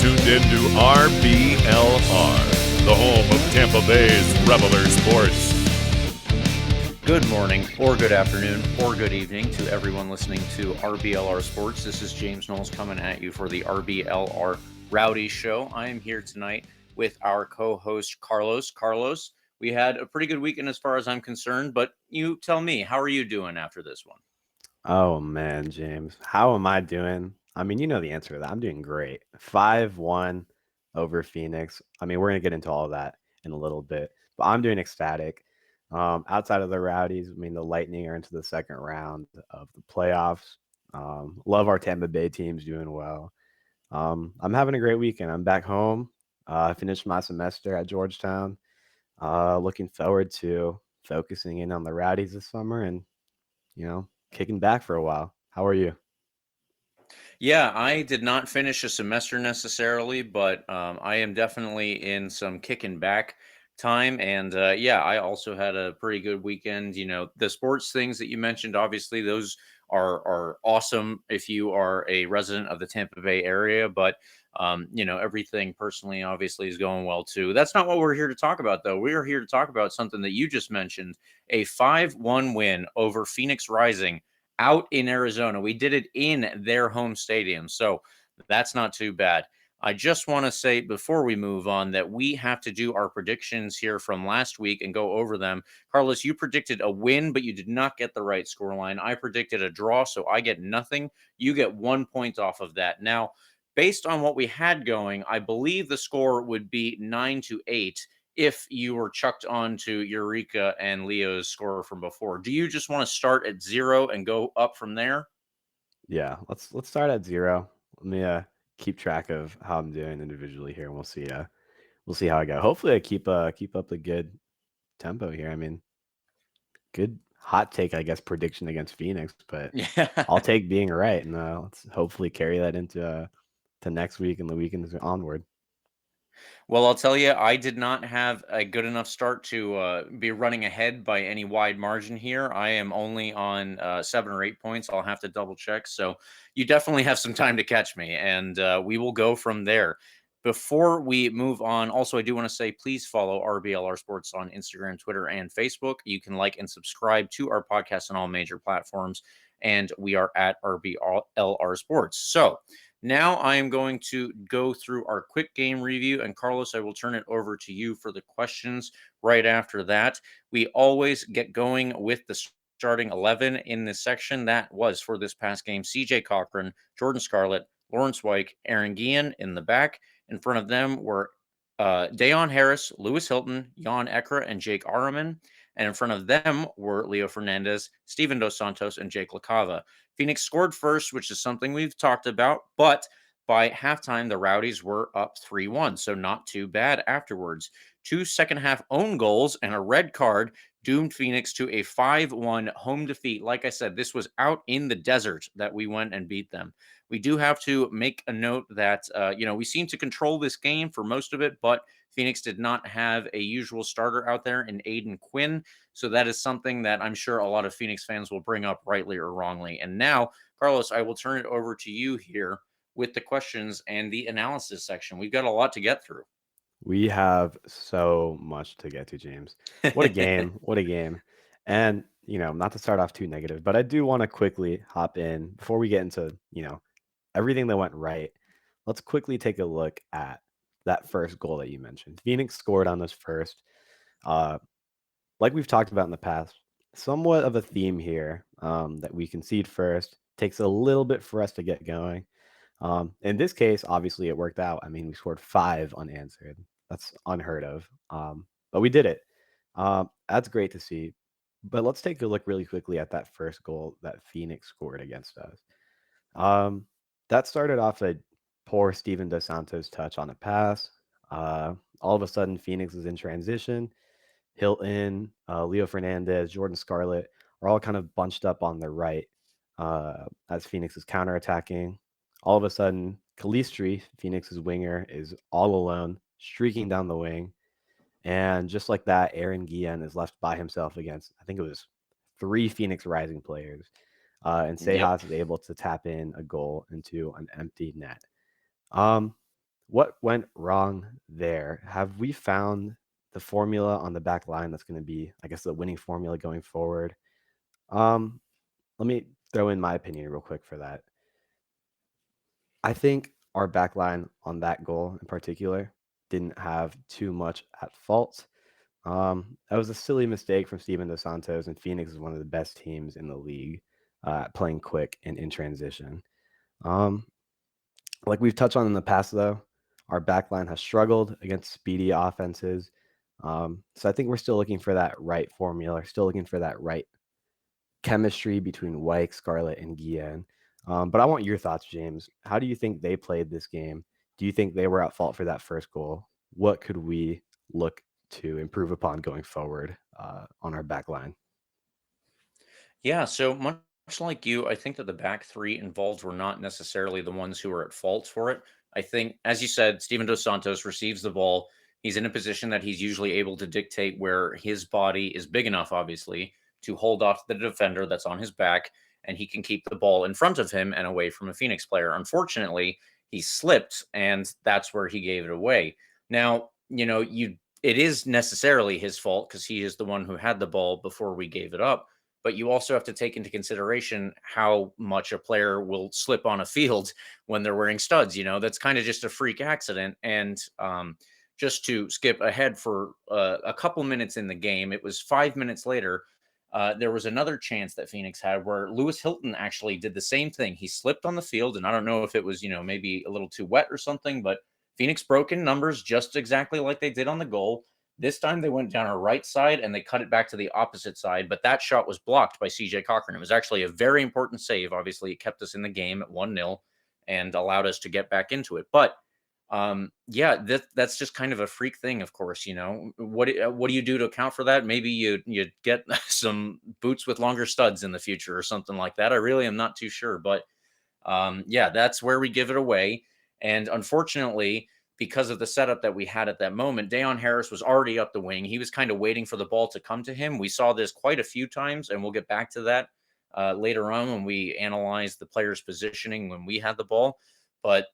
tuned in to RBLR, the home of Tampa Bay's Reveler Sports. Good morning, or good afternoon, or good evening to everyone listening to RBLR Sports. This is James Knowles coming at you for the RBLR Rowdies show. I am here tonight with our co-host, Carlos. Carlos, we had a pretty good weekend as far as I'm concerned, but you tell me, how are you doing after this one? Oh man, James, how am I doing? I mean, you know the answer to that. I'm doing great. 5-1 over Phoenix. I mean, we're gonna get into all of that in a little bit, but I'm doing ecstatic. Outside of the Rowdies, I mean, the Lightning are into the second round of the playoffs. Love our Tampa Bay teams doing well. I'm having a great weekend. I'm back home. I finished my semester at Georgetown. Looking forward to focusing in on the Rowdies this summer and kicking back for a while. How are you? Yeah, I did not finish a semester necessarily, but I am definitely in some kicking back time. And yeah, I also had a pretty good weekend. You know, the sports things that you mentioned, obviously, those are awesome if you are a resident of the Tampa Bay area. But everything personally, obviously, is going well too. That's not what we're here to talk about, though. We are here to talk about something that you just mentioned: a 5-1 win over Phoenix Rising out in Arizona. We did it in their home stadium. So that's not too bad. I just want to say before we move on that we have to do our predictions here from last week and go over them. Carlos, you predicted a win, but you did not get the right scoreline. I predicted a draw, so I get nothing. You get 1 point off of that. Now, based on what we had going, I believe the score would be 9-8 if you were chucked onto Eureka and Leo's score from before. Do you just want to start at 0 and go up from there? Yeah, let's start at 0. Let me keep track of how I'm doing individually here, and we'll see how I go. Hopefully, I keep up the good tempo here. I mean, good hot take, I guess, prediction against Phoenix, but Yeah. I'll take being right, and let's hopefully carry that into to next week and the weekends onward. Well, I'll tell you, I did not have a good enough start to be running ahead by any wide margin here. I am only on 7 or 8 points. I'll have to double check. So you definitely have some time to catch me, and we will go from there. Before we move on, also, I do want to say please follow RBLR Sports on Instagram, Twitter, and Facebook. You can like and subscribe to our podcast on all major platforms, and we are at RBLR Sports. So, now I am going to go through our quick game review, and Carlos, I will turn it over to you for the questions right after that. We always get going with the starting 11 in this section. That was for this past game: CJ Cochran, Jordan Scarlett, Lawrence Weick, Aaron Guillen in the back. In front of them were Dayon Harris, Lewis Hilton, Jan Ekra, and Jake Araman. And in front of them were Leo Fernandes, Steven Dos Santos, and Jake LaCava. Phoenix scored first, which is something we've talked about, but by halftime, the Rowdies were up 3-1, so not too bad afterwards. 2 second half own goals and a red card doomed Phoenix to a 5-1 home defeat. Like I said, this was out in the desert that we went and beat them. We do have to make a note that, we seem to control this game for most of it, but Phoenix did not have a usual starter out there in Aiden Quinn. So that is something that I'm sure a lot of Phoenix fans will bring up rightly or wrongly. And now, Carlos, I will turn it over to you here with the questions and the analysis section. We've got a lot to get through. We have so much to get to, James. What a game. What a game. And, not to start off too negative, but I do want to quickly hop in before we get into, everything that went right. Let's quickly take a look at that first goal that you mentioned. Phoenix scored on this first. Like we've talked about in the past, somewhat of a theme here that we concede first. Takes a little bit for us to get going. In this case, obviously, it worked out. I mean, we scored 5 unanswered. That's unheard of. But we did it. That's great to see. But let's take a look really quickly at that first goal that Phoenix scored against us. That started off a poor Steven Dos Santos touch on a pass. All of a sudden, Phoenix is in transition. Hilton, Leo Fernandes, Jordan Scarlett are all kind of bunched up on the right as Phoenix is counterattacking. All of a sudden, Calistri, Phoenix's winger, is all alone, streaking down the wing. And just like that, Aaron Guillen is left by himself against, I think it was 3 Phoenix Rising players. And Sejas is able to tap in a goal into an empty net. What went wrong there? Have we found the formula on the back line that's going to be, I guess, the winning formula going forward? Um, Let me throw in my opinion real quick for that. I think our back line on that goal in particular didn't have too much at fault. That was a silly mistake from Steven Dos Santos, and Phoenix is one of the best teams in the league at playing quick and in transition. Um, like we've touched on in the past, though, our back line has struggled against speedy offenses. So I think we're still looking for that right formula, still looking for that right chemistry between White, Scarlett, and Guillen. But I want your thoughts, James. How do you think they played this game? Do you think they were at fault for that first goal? What could we look to improve upon going forward on our back line? Yeah, so much like you, I think that the back three involved were not necessarily the ones who were at fault for it. I think, as you said, Steven Dos Santos receives the ball. He's in a position that he's usually able to dictate where his body is big enough, obviously, to hold off the defender that's on his back, and he can keep the ball in front of him and away from a Phoenix player. Unfortunately, he slipped, and that's where he gave it away. Now, it is necessarily his fault because he is the one who had the ball before we gave it up, but you also have to take into consideration how much a player will slip on a field when they're wearing studs. That's kind of just a freak accident. And just to skip ahead for a couple minutes in the game, it was 5 minutes later. There was another chance that Phoenix had where Lewis Hilton actually did the same thing. He slipped on the field, and I don't know if it was, maybe a little too wet or something, but Phoenix broke in numbers just exactly like they did on the goal. This time they went down our right side and they cut it back to the opposite side, but that shot was blocked by CJ Cochran. It was actually a very important save. Obviously, it kept us in the game at 1-0 and allowed us to get back into it. But yeah, that's just kind of a freak thing, of course. What do you do to account for that? Maybe you get some boots with longer studs in the future or something like that. I really am not too sure, but yeah, that's where we give it away. And unfortunately, because of the setup that we had at that moment, Dayon Harris was already up the wing. He was kind of waiting for the ball to come to him. We saw this quite a few times, and we'll get back to that later on when we analyze the player's positioning when we had the ball. But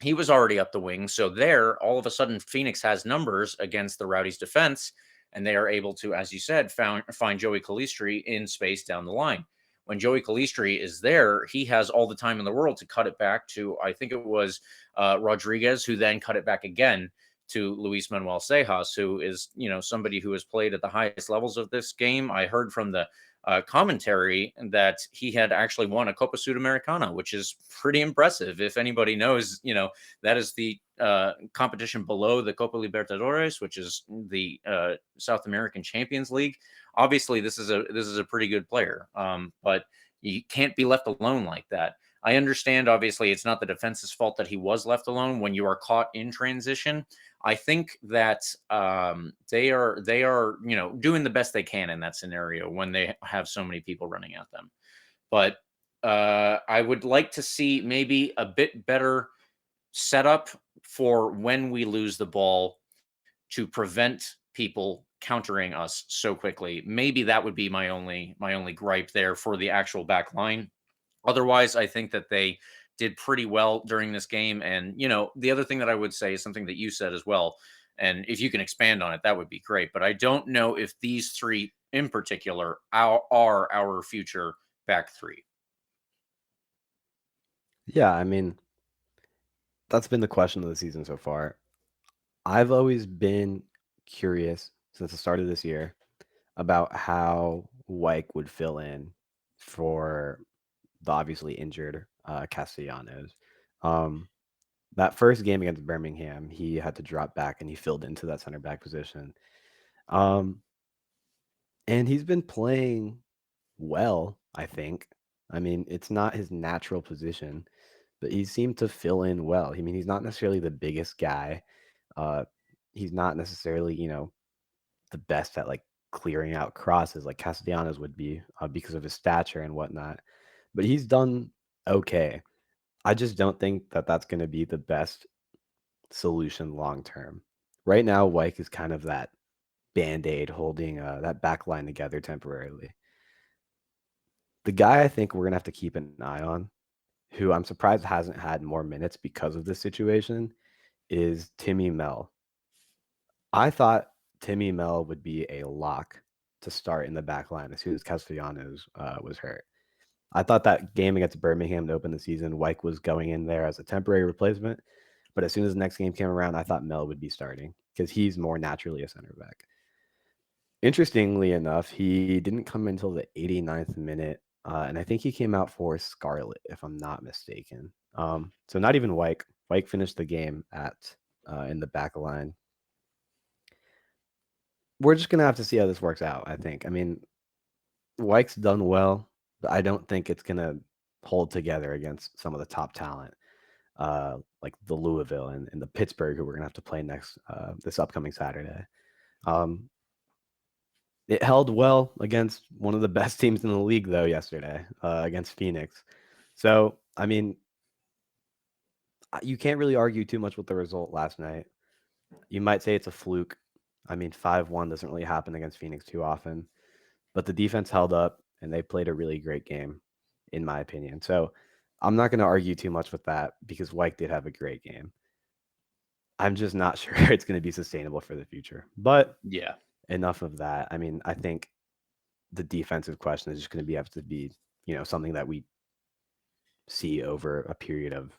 he was already up the wing. So there, all of a sudden, Phoenix has numbers against the Rowdies' defense, and they are able to, as you said, find Joey Calistri in space down the line. When Joey Calistri is there, he has all the time in the world to cut it back to, I think it was Rodriguez, who then cut it back again to Luis Manuel Cejas, who is, somebody who has played at the highest levels of this game. I heard from the commentary that he had actually won a Copa Sudamericana, which is pretty impressive. If anybody knows, that is the competition below the Copa Libertadores, which is the South American Champions League. Obviously, this is a pretty good player, but you can't be left alone like that. I understand, obviously, it's not the defense's fault that he was left alone when you are caught in transition. I think that they are doing the best they can in that scenario when they have so many people running at them. But I would like to see maybe a bit better setup for when we lose the ball to prevent people countering us so quickly. Maybe that would be my only gripe there for the actual back line. Otherwise, I think that they did pretty well during this game. And, the other thing that I would say is something that you said as well. And if you can expand on it, that would be great. But I don't know if these three in particular are our future back three. Yeah, I mean, that's been the question of the season so far. I've always been curious since the start of this year about how Wyke would fill in for the obviously injured Castellanos. That first game against Birmingham, he had to drop back and he filled into that center back position. And he's been playing well, I think. I mean, it's not his natural position, but he seemed to fill in well. I mean, he's not necessarily the biggest guy. Uh, he's not necessarily, the best at like clearing out crosses like Castellanos would be because of his stature and whatnot. But he's done okay. I just don't think that that's going to be the best solution long term. Right now, Wyke is kind of that band-aid holding that back line together temporarily. The guy I think we're going to have to keep an eye on, who I'm surprised hasn't had more minutes because of this situation, is Timmy Mel. I thought Timmy Mel would be a lock to start in the back line as soon as Castellanos was hurt. I thought that game against Birmingham to open the season, Wyke was going in there as a temporary replacement. But as soon as the next game came around, I thought Mel would be starting because he's more naturally a center back. Interestingly enough, he didn't come until the 89th minute, and I think he came out for Scarlet, if I'm not mistaken. So not even Wyke. Wyke finished the game at in the back line. We're just gonna have to see how this works out, I think. I mean, Wyke's done well, but I don't think it's gonna hold together against some of the top talent, like the Louisville and the Pittsburgh, who we're gonna have to play next this upcoming Saturday. It held well against one of the best teams in the league, though, yesterday against Phoenix. So, I mean, you can't really argue too much with the result last night. You might say it's a fluke. I mean, 5-1 doesn't really happen against Phoenix too often. But the defense held up, and they played a really great game, in my opinion. So I'm not going to argue too much with that because Wyke did have a great game. I'm just not sure it's going to be sustainable for the future. But Yeah. enough of that. I mean, I think the defensive question is just going to have to be, something that we see over a period of,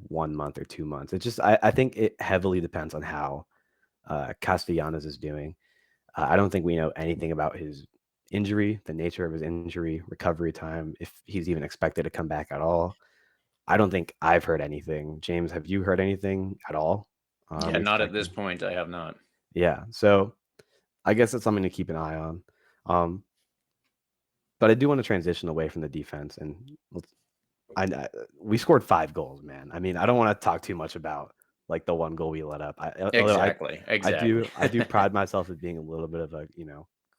1 month or 2 months. It's just, I think it heavily depends on how Castellanos is doing. I don't think we know anything about his injury, the nature of his injury, recovery time, if he's even expected to come back at all. I don't think I've heard anything. James, have you heard anything at all? Yeah, not at this point. I have not. Yeah, so I guess it's something to keep an eye on. But I do want to transition away from the defense, and we scored 5 goals, man. I mean, I don't want to talk too much about like the one goal we let up. Exactly. I do pride myself as being a little bit of a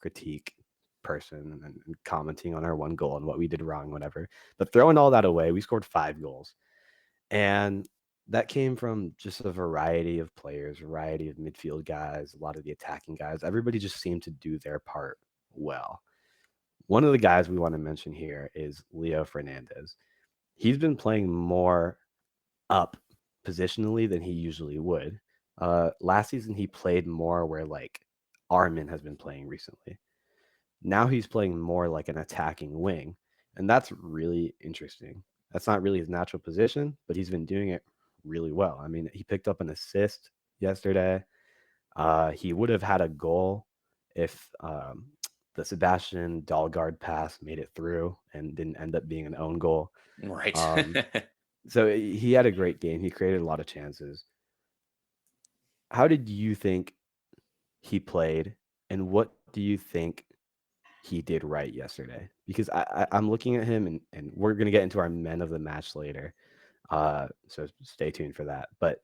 critique person and commenting on our one goal and what we did wrong, whatever. But throwing all that away, we scored 5 goals, and that came from just a variety of players, variety of midfield guys, a lot of the attacking guys. Everybody just seemed to do their part well. One of the guys we want to mention here is Leo Fernandes. He's been playing more up positionally than he usually would. Last season, he played more where like Armin has been playing recently. Now he's playing more like an attacking wing, and that's really interesting. That's not really his natural position, but he's been doing it really well. I mean, he picked up an assist yesterday. He would have had a goal if the Sebastian Dalgard pass made it through and didn't end up being an own goal. Right. So he had a great game. He created a lot of chances. How did you think he played, and what do you think he did right yesterday? Because I'm looking at him, and we're going to get into our men of the match later. So stay tuned for that. But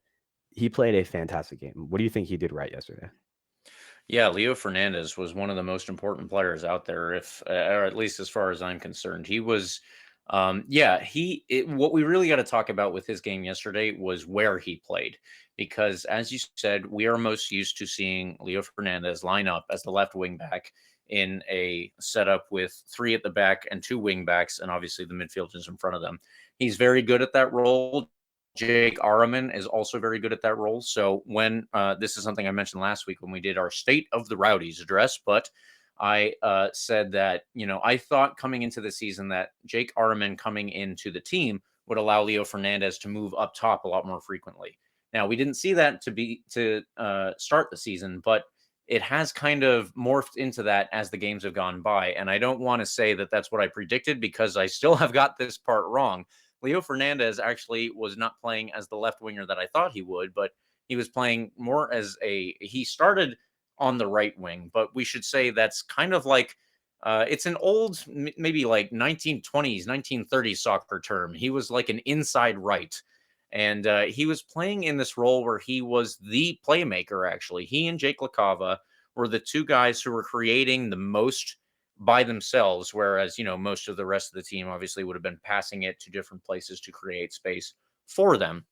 he played a fantastic game. What do you think he did right yesterday? Yeah, Leo Fernandes was one of the most important players out there, or at least as far as I'm concerned. He was, what we really got to talk about with his game yesterday was where he played. Because as you said, we are most used to seeing Leo Fernandes line up as the left wing back in a setup with 3 at the back and 2 wing backs, and obviously the midfield is in front of them. He's very good at that role. Jake Araman is also very good at that role. So when this is something I mentioned last week when we did our State of the Rowdies address, but I said that, I thought coming into the season that Jake Araman coming into the team would allow Leo Fernandes to move up top a lot more frequently. Now, we didn't see that to start the season, but it has kind of morphed into that as the games have gone by. And I don't want to say that that's what I predicted because I still have got this part wrong. Leo Fernandes actually was not playing as the left winger that I thought he would, but he was playing more as he started on the right wing, but we should say that's kind of like, it's an old, maybe like 1920s, 1930s soccer term. He was like an inside right. And he was playing in this role where he was the playmaker, actually. He and Jake LaCava were the 2 guys who were creating the most by themselves, whereas, most of the rest of the team obviously would have been passing it to different places to create space for them.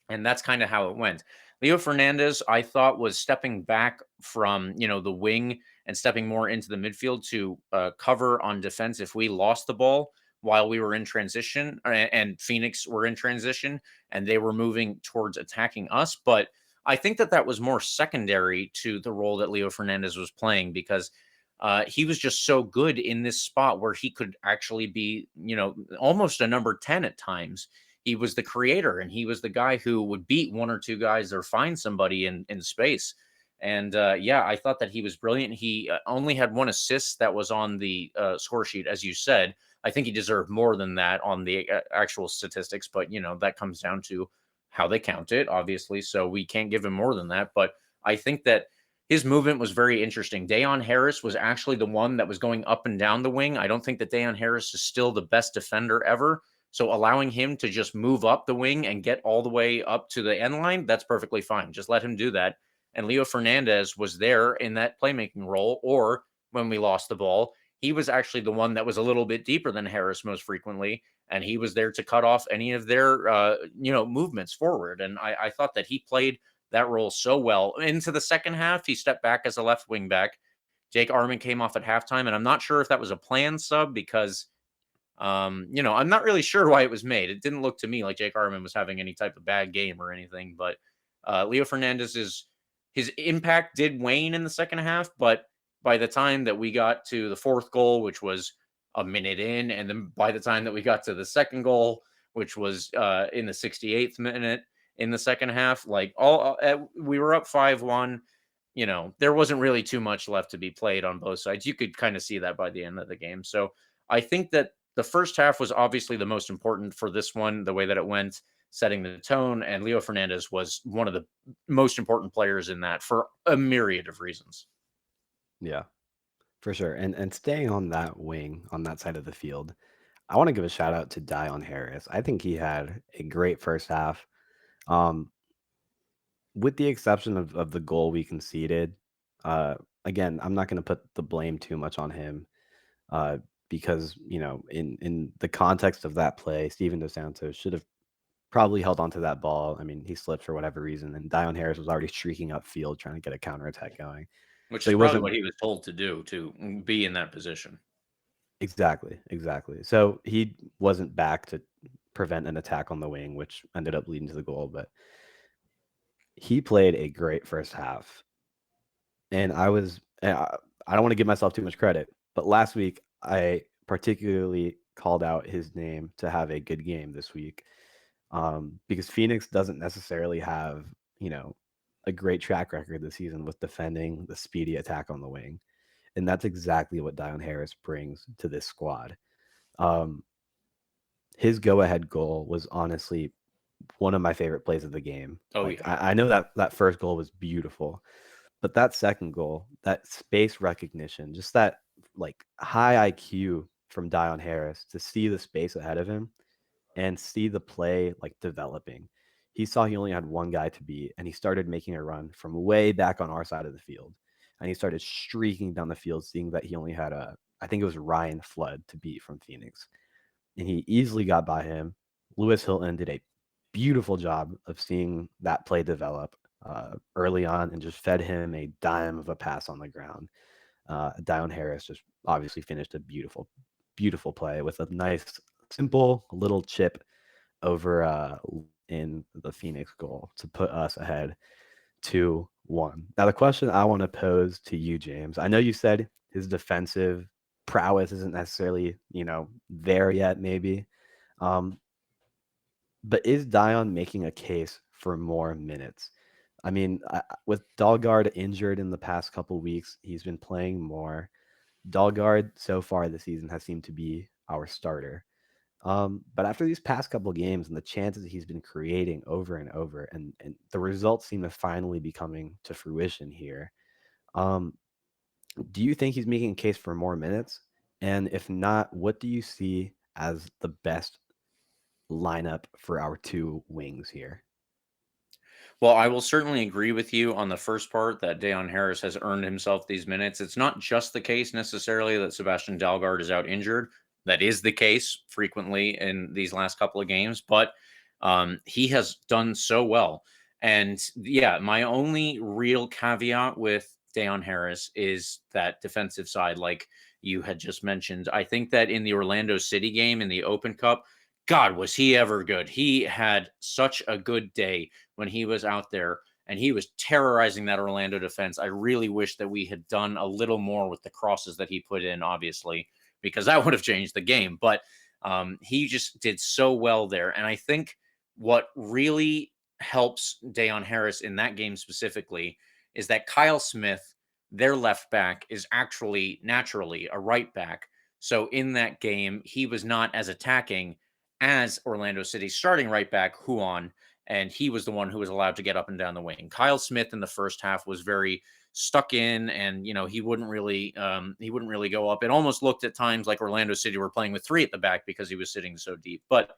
And that's kind of how it went. Leo Fernandes, I thought, was stepping back from, the wing and stepping more into the midfield to cover on defense if we lost the ball. while we were in transition and Phoenix were in transition and they were moving towards attacking us. But I think that that was more secondary to the role that Leo Fernandes was playing because he was just so good in this spot where he could actually be, almost a number 10 at times. He was the creator and he was the guy who would beat one or two guys or find somebody in space. And yeah, I thought that he was brilliant. He only had one assist that was on the score sheet, as you said. I think he deserved more than that on the actual statistics, but that comes down to how they count it, obviously. So we can't give him more than that. But I think that his movement was very interesting. Dayon Harris was actually the one that was going up and down the wing. I don't think that Dayon Harris is still the best defender ever. So allowing him to just move up the wing and get all the way up to the end line, that's perfectly fine. Just let him do that. And Leo Fernandes was there in that playmaking role, or when we lost the ball, he was actually the one that was a little bit deeper than Harris most frequently, and he was there to cut off any of their movements forward. And I thought that he played that role so well. Into the second half, he stepped back as a left wing back. Jake Arman came off at halftime, and I'm not sure if that was a planned sub because, I'm not really sure why it was made. It didn't look to me like Jake Arman was having any type of bad game or anything, but Leo Fernandez his impact did wane in the second half, but by the time that we got to the fourth goal, which was a minute in, and then by the time that we got to the second goal, which was in the 68th minute in the second half, like we were up 5-1. There wasn't really too much left to be played on both sides. You could kind of see that by the end of the game. So I think that the first half was obviously the most important for this one, the way that it went, setting the tone. And Leo Fernandes was one of the most important players in that for a myriad of reasons. Yeah, for sure. And staying on that wing, on that side of the field, I want to give a shout out to Dayon Harris. I think he had a great first half. With the exception of the goal we conceded, again, I'm not going to put the blame too much on him because, in the context of that play, Steven Dos Santos should have probably held onto that ball. I mean, he slipped for whatever reason, and Dayon Harris was already streaking upfield trying to get a counterattack going. Which So is he probably wasn't what he was told to do, to be in that position. exactly. So he wasn't back to prevent an attack on the wing, which ended up leading to the goal. But he played a great first half, and I don't want to give myself too much credit, but last week I particularly called out his name to have a good game this week. Because Phoenix doesn't necessarily have, a great track record this season with defending the speedy attack on the wing. And that's exactly what Dayon Harris brings to this squad. His go-ahead goal was honestly one of my favorite plays of the game. Oh, Like, yeah. I know that first goal was beautiful, but that second goal, that space recognition, just that like high IQ from Dayon Harris to see the space ahead of him and see the play like developing. He saw he only had one guy to beat, and he started making a run from way back on our side of the field. And he started streaking down the field, seeing that he only had I think it was Ryan Flood to beat from Phoenix. And he easily got by him. Lewis Hilton did a beautiful job of seeing that play develop early on and just fed him a dime of a pass on the ground. Dayon Harris just obviously finished a beautiful, beautiful play with a nice, simple little chip over in the Phoenix goal to put us ahead 2-1. Now, the question I want to pose to you, James, I know you said his defensive prowess isn't necessarily, there yet, maybe. But is Dayon making a case for more minutes? I mean, with Dalgard injured in the past couple weeks, he's been playing more. Dalgard so far this season has seemed to be our starter. But after these past couple games and the chances he's been creating over and over, and the results seem to finally be coming to fruition here, do you think he's making a case for more minutes? And if not, what do you see as the best lineup for our two wings here? Well, I will certainly agree with you on the first part that Dayon Harris has earned himself these minutes. It's not just the case necessarily that Sebastian Dalgard is out injured. That is the case frequently in these last couple of games, but he has done so well. And yeah, my only real caveat with Dayon Harris is that defensive side. Like, you had just mentioned. I think that in the Orlando City game in the Open Cup, God, was he ever good. He had such a good day when he was out there and he was terrorizing that Orlando defense. I really wish that we had done a little more with the crosses that he put in, obviously, because that would have changed the game. But he just did so well there. And I think what really helps Dayon Harris in that game specifically is that Kyle Smith, their left back, is actually naturally a right back. So in that game, he was not as attacking as Orlando City's starting right back, Huon, and he was the one who was allowed to get up and down the wing. Kyle Smith in the first half was very stuck in, and he wouldn't really go up. It almost looked at times like Orlando City were playing with three at the back because he was sitting so deep. But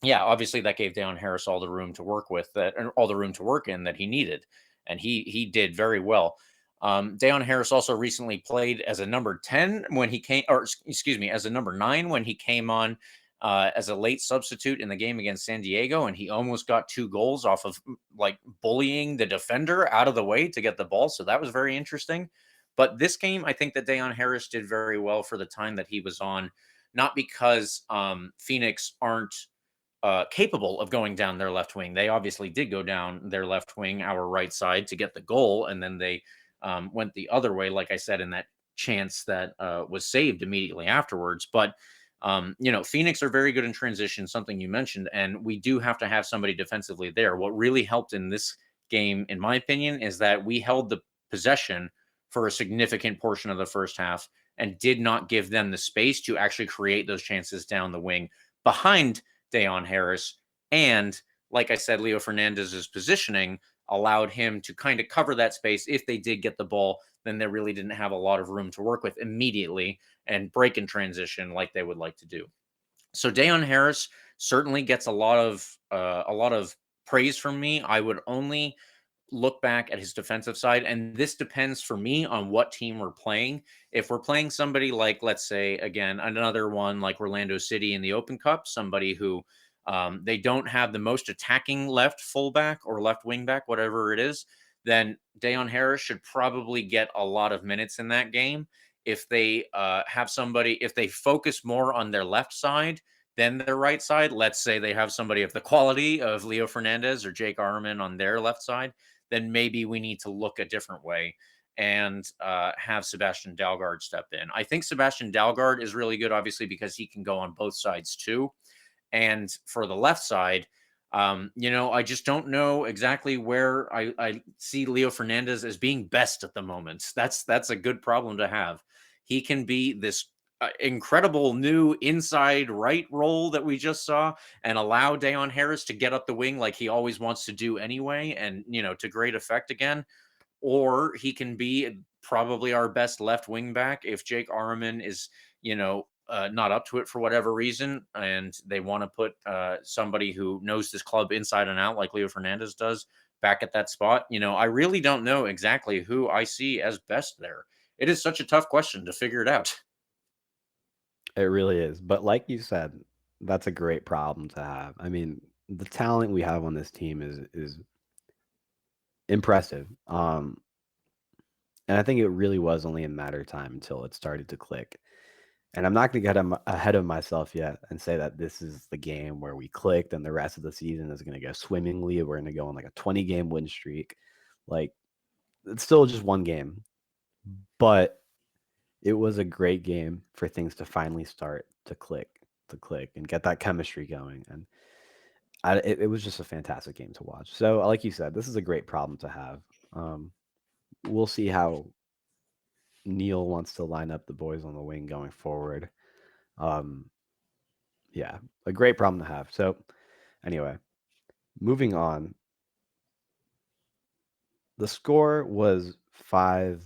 yeah, obviously that gave Dayon Harris all the room to work with, that and all the room to work in that he needed, and he did very well. Dayon Harris also recently played as a number 10 when he came, or excuse me, as a number 9 when he came on as a late substitute in the game against San Diego, and he almost got 2 goals off of like bullying the defender out of the way to get the ball. So that was very interesting. But this game, I think that Dayon Harris did very well for the time that he was on, not because Phoenix aren't capable of going down their left wing. They obviously did go down their left wing, our right side, to get the goal, and then they went the other way, like I said, in that chance that was saved immediately afterwards. But Phoenix are very good in transition, something you mentioned, and we do have to have somebody defensively there. What really helped in this game, in my opinion, is that we held the possession for a significant portion of the first half and did not give them the space to actually create those chances down the wing behind Dayon Harris. And like I said, Leo Fernandez's positioning allowed him to kind of cover that space. If they did get the ball, then they really didn't have a lot of room to work with immediately and break in transition like they would like to do. So Dayon Harris certainly gets a lot of praise from me. I would only look back at his defensive side, and this depends for me on what team we're playing. If we're playing somebody like, let's say, again, another one like Orlando City in the Open Cup, somebody who they don't have the most attacking left fullback or left wing back, whatever it is, then Dayon Harris should probably get a lot of minutes in that game. If they have somebody, if they focus more on their left side than their right side, let's say they have somebody of the quality of Leo Fernandez or Jake Arman on their left side, then maybe we need to look a different way and have Sebastian Dalgard step in. I think Sebastian Dalgard is really good, obviously, because he can go on both sides too. And for the left side, I just don't know exactly where I see Leo Fernandez as being best at the moment. That's a good problem to have. He can be this incredible new inside right role that we just saw and allow Dayon Harris to get up the wing like he always wants to do anyway, and to great effect again. Or he can be probably our best left wing back if Jake Arman is not up to it for whatever reason, and they want to put somebody who knows this club inside and out like Leo Fernandez does back at that spot. I really don't know exactly who I see as best there. It is such a tough question to figure it out. It really is. But like you said, that's a great problem to have. I mean, the talent we have on this team is impressive. And I think it really was only a matter of time until it started to click. And I'm not going to get ahead of myself yet and say that this is the game where we clicked and the rest of the season is going to go swimmingly. We're going to go on like a 20-game win streak. Like, it's still just one game. But it was a great game for things to finally start to click and get that chemistry going. And it was just a fantastic game to watch. So, like you said, this is a great problem to have. We'll see how Neil wants to line up the boys on the wing going forward. Yeah, a great problem to have. So, anyway, moving on. The score was 5-1.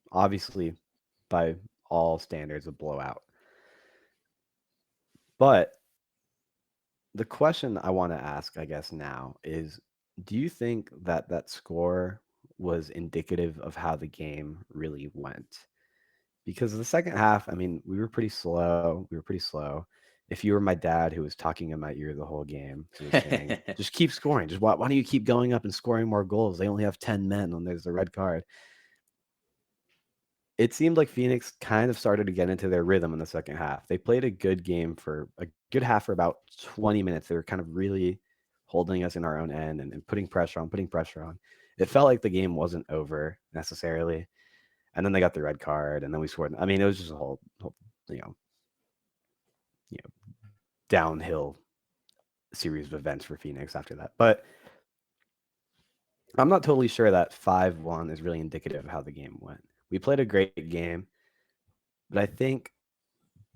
Obviously, by all standards, a blowout. But the question I want to ask, I guess, now is, do you think that that score was indicative of how the game really went? Because the second half, I mean, we were pretty slow. If you were my dad who was talking in my ear the whole game, he was saying, just keep scoring. Just why don't you keep going up and scoring more goals? They only have 10 men, and there's a red card. it seemed like Phoenix kind of started to get into their rhythm in the second half. They played a good game for a good half for about 20 minutes. They were kind of really holding us in our own end and putting pressure on, putting pressure on. It felt like the game wasn't over necessarily. And then they got the red card, and then we scored. I mean, it was just a whole you know, downhill series of events for Phoenix after that. But I'm not totally sure that 5-1 is really indicative of how the game went. We played a great game, but I think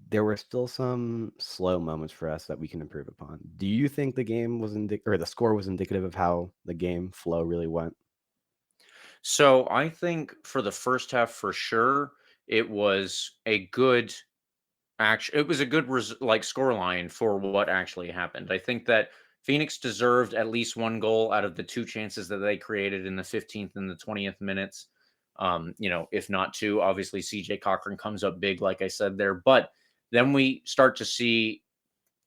there were still some slow moments for us that we can improve upon. Do you think the game was or the score was indicative of how the game flow really went? So I think for the first half, for sure, it was a good it was a good scoreline for what actually happened. I think that Phoenix deserved at least one goal out of the two chances that they created in the 15th and the 20th minutes. If not two, obviously CJ Cochran comes up big, like I said there. But then we start to see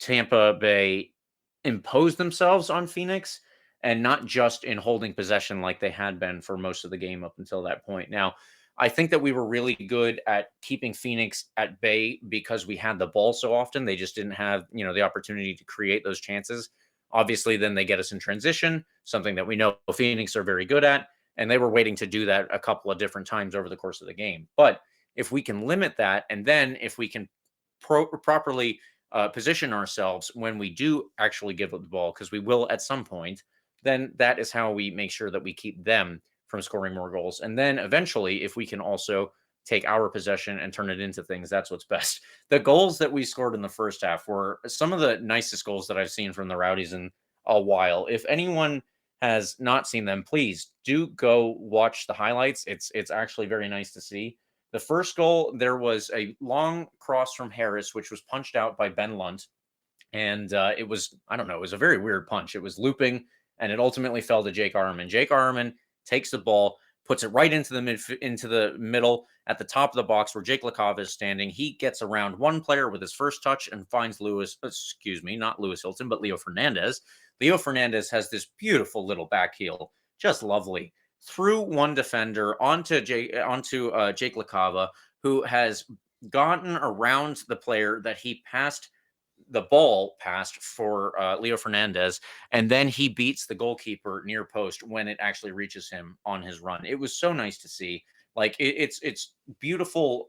Tampa Bay impose themselves on Phoenix, and not just in holding possession like they had been for most of the game up until that point. Now, I think that we were really good at keeping Phoenix at bay because we had the ball so often. They just didn't have, the opportunity to create those chances. Obviously, then they get us in transition, something that we know Phoenix are very good at, and they were waiting to do that a couple of different times over the course of the game. But if we can limit that, and then if we can properly position ourselves when we do actually give up the ball, because we will at some point, then that is how we make sure that we keep them from scoring more goals. And then eventually, if we can also take our possession and turn it into things, that's what's best. The goals that we scored in the first half were some of the nicest goals that I've seen from the Rowdies in a while. If anyone has not seen them, please do go watch the highlights. It's actually very nice to see. The first goal, there was a long cross from Harris, which was punched out by Ben Lunt. And it was, I don't know, it was a very weird punch. It was looping, and it ultimately fell to Jake Arman. Jake Arman takes the ball, puts it right into the middle at the top of the box where Jake LaCava is standing. He gets around one player with his first touch and finds not Lewis Hilton, but Leo Fernandes. Leo Fernandes has this beautiful little back heel, just lovely, through one defender onto Jake LaCava, who has gotten around the player that he passed the ball past for Leo Fernandes, and then he beats the goalkeeper near post when it actually reaches him on his run. It was so nice to see. Like it's beautiful,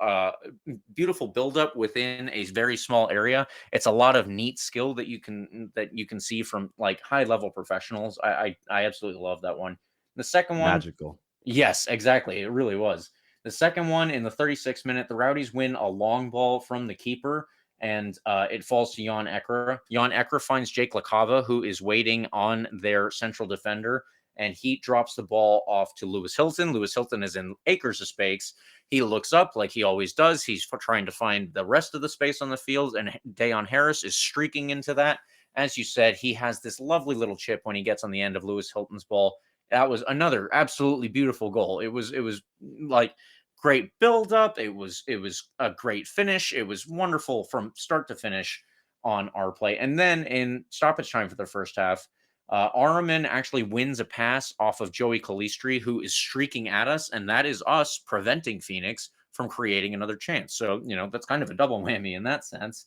beautiful buildup within a very small area. It's a lot of neat skill that you can see from like high level professionals. I absolutely love that one. The second one, Magical. yes, exactly. It really was. The second one in the 36th minute, the Rowdies win a long ball from the keeper, and it falls to Jan Ekra. Jan Ekra finds Jake LaCava, who is waiting on their central defender, and he drops the ball off to Lewis Hilton. Lewis Hilton is in acres of space. He looks up like he always does. He's trying to find the rest of the space on the field, and Dayon Harris is streaking into that. As you said, he has this lovely little chip when he gets on the end of Lewis Hilton's ball. That was another absolutely beautiful goal. It was like great build up. It was a great finish. It was wonderful from start to finish on our play. And then in stoppage time for the first half, Araman actually wins a pass off of Joey Calistri, who is streaking at us, and that is us preventing Phoenix from creating another chance. So, that's kind of a double whammy in that sense.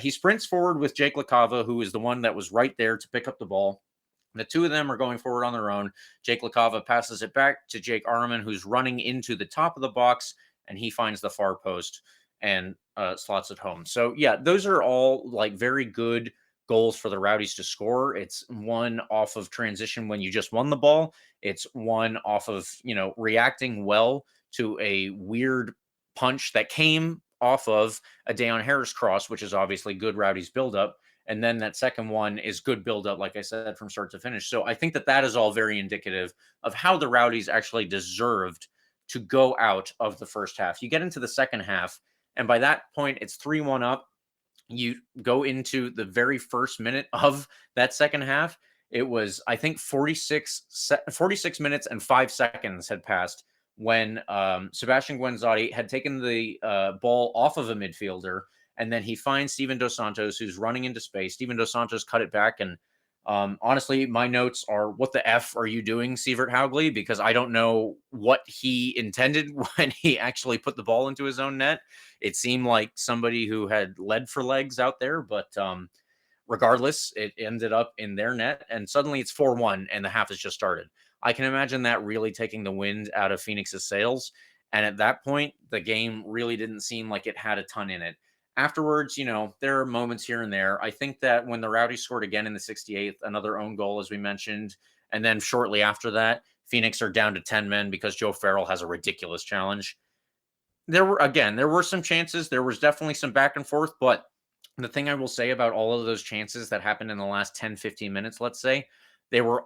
He sprints forward with Jake LaCava, who is the one that was right there to pick up the ball. The two of them are going forward on their own. Jake LaCava passes it back to Jake Arman, who's running into the top of the box, and he finds the far post and slots it home. So, yeah, those are all like very good goals for the Rowdies to score. It's one off of transition when you just won the ball. It's one off of, reacting well to a weird punch that came off of a Dayon Harris cross, which is obviously good Rowdies buildup. And then that second one is good buildup, like I said, from start to finish. So I think that is all very indicative of how the Rowdies actually deserved to go out of the first half. You get into the second half, and by that point, it's 3-1 up. You go into the very first minute of that second half. It was, I think, 46 minutes and 5 seconds had passed when Sebastian Guenzati had taken the ball off of a midfielder, and then he finds Steven Dos Santos, who's running into space. Steven Dos Santos cut it back, and Honestly, my notes are, what the F are you doing, Sievert Haugley? Because I don't know what he intended when he actually put the ball into his own net. It seemed like somebody who had lead for legs out there, but regardless, it ended up in their net, and suddenly it's 4-1 and the half has just started. I can imagine that really taking the wind out of Phoenix's sails. And at that point, the game really didn't seem like it had a ton in it. Afterwards, there are moments here and there. I think that when the Rowdies scored again in the 68th, another own goal, as we mentioned, and then shortly after that, Phoenix are down to 10 men because Joe Farrell has a ridiculous challenge. There were some chances. There was definitely some back and forth, but the thing I will say about all of those chances that happened in the last 10, 15 minutes, let's say, they were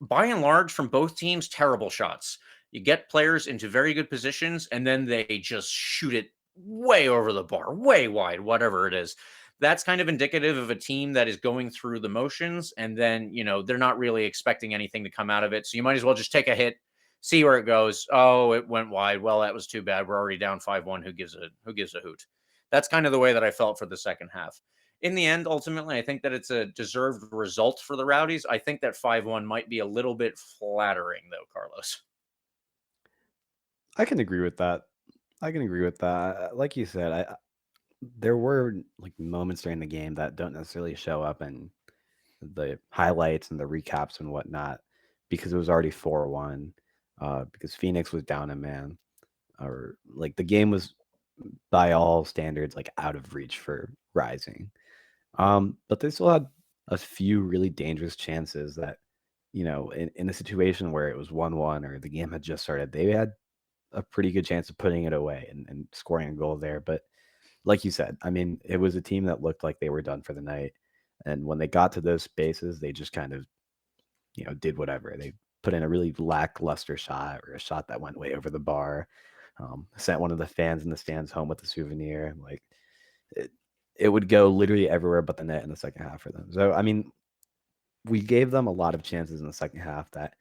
by and large from both teams terrible shots. You get players into very good positions and then they just shoot it way over the bar, way wide, whatever it is. That's kind of indicative of a team that is going through the motions, and then, they're not really expecting anything to come out of it. So you might as well just take a hit, see where it goes. Oh, it went wide. Well, that was too bad. We're already down 5-1. Who gives a hoot? That's kind of the way that I felt for the second half. In the end, ultimately, I think that it's a deserved result for the Rowdies. I think that 5-1 might be a little bit flattering, though, Carlos. I can agree with that. Like you said, there were like moments during the game that don't necessarily show up in the highlights and the recaps and whatnot because it was already 4-1. Because Phoenix was down a man, or like the game was by all standards like out of reach for Rising. But they still had a few really dangerous chances that, in a situation where it was 1-1 or the game had just started, they had a pretty good chance of putting it away and scoring a goal there. But like you said, I mean, it was a team that looked like they were done for the night. And when they got to those spaces, they just kind of, did whatever. They put in a really lackluster shot or a shot that went way over the bar. Sent one of the fans in the stands home with a souvenir. And like it would go literally everywhere but the net in the second half for them. So, I mean, we gave them a lot of chances in the second half that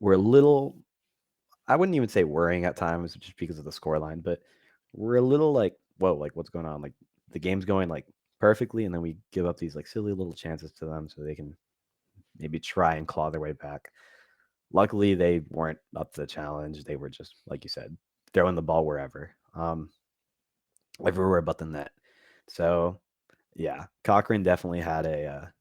were a little, I wouldn't even say worrying at times just because of the scoreline, but we're a little like, whoa, like what's going on? Like the game's going like perfectly, and then we give up these like silly little chances to them so they can maybe try and claw their way back. Luckily, they weren't up to the challenge. They were just, like you said, throwing the ball wherever, everywhere but the net. So, yeah, Cochran definitely had a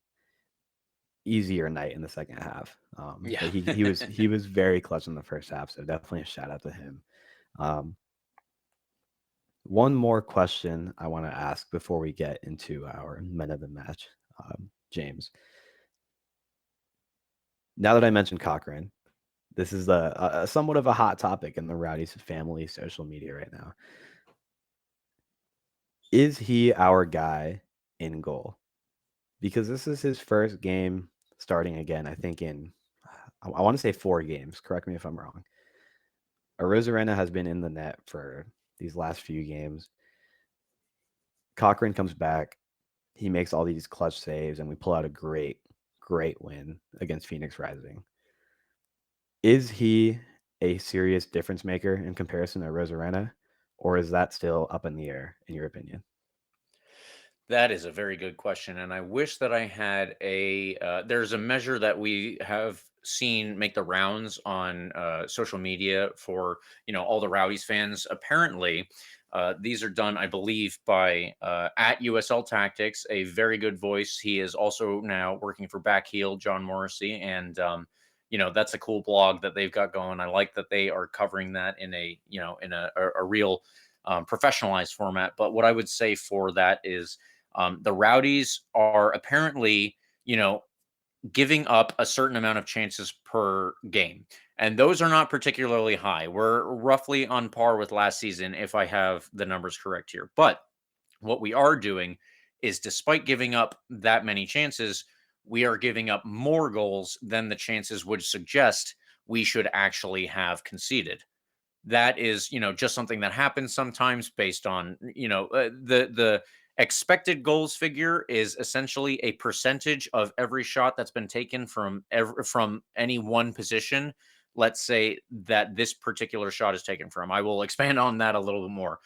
easier night in the second half. Yeah. But he was very clutch in the first half, so definitely a shout out to him. One more question I want to ask before we get into our men of the match, James. Now that I mentioned Cochran, this is a somewhat of a hot topic in the Rowdies family social media right now. Is he our guy in goal? Because this is his first game starting again, I think I want to say 4 games. Correct me if I'm wrong. Arozarena has been in the net for these last few games. Cochran comes back. He makes all these clutch saves, and we pull out a great, great win against Phoenix Rising. Is he a serious difference maker in comparison to Arozarena, or is that still up in the air, in your opinion? That is a very good question, and I wish that I had there's a measure that we have seen make the rounds on social media for all the Rowdies fans. Apparently, these are done, I believe, by at USL Tactics, a very good voice. He is also now working for Backheel, John Morrissey, and that's a cool blog that they've got going. I like that they are covering that in a real professionalized format. But what I would say for that is, the Rowdies are apparently, giving up a certain amount of chances per game. And those are not particularly high. We're roughly on par with last season, if I have the numbers correct here. But what we are doing is, despite giving up that many chances, we are giving up more goals than the chances would suggest we should actually have conceded. That is, just something that happens sometimes based on, the expected goals figure is essentially a percentage of every shot that's been taken from any one position. Let's say that this particular shot is taken from. I will expand on that a little bit more.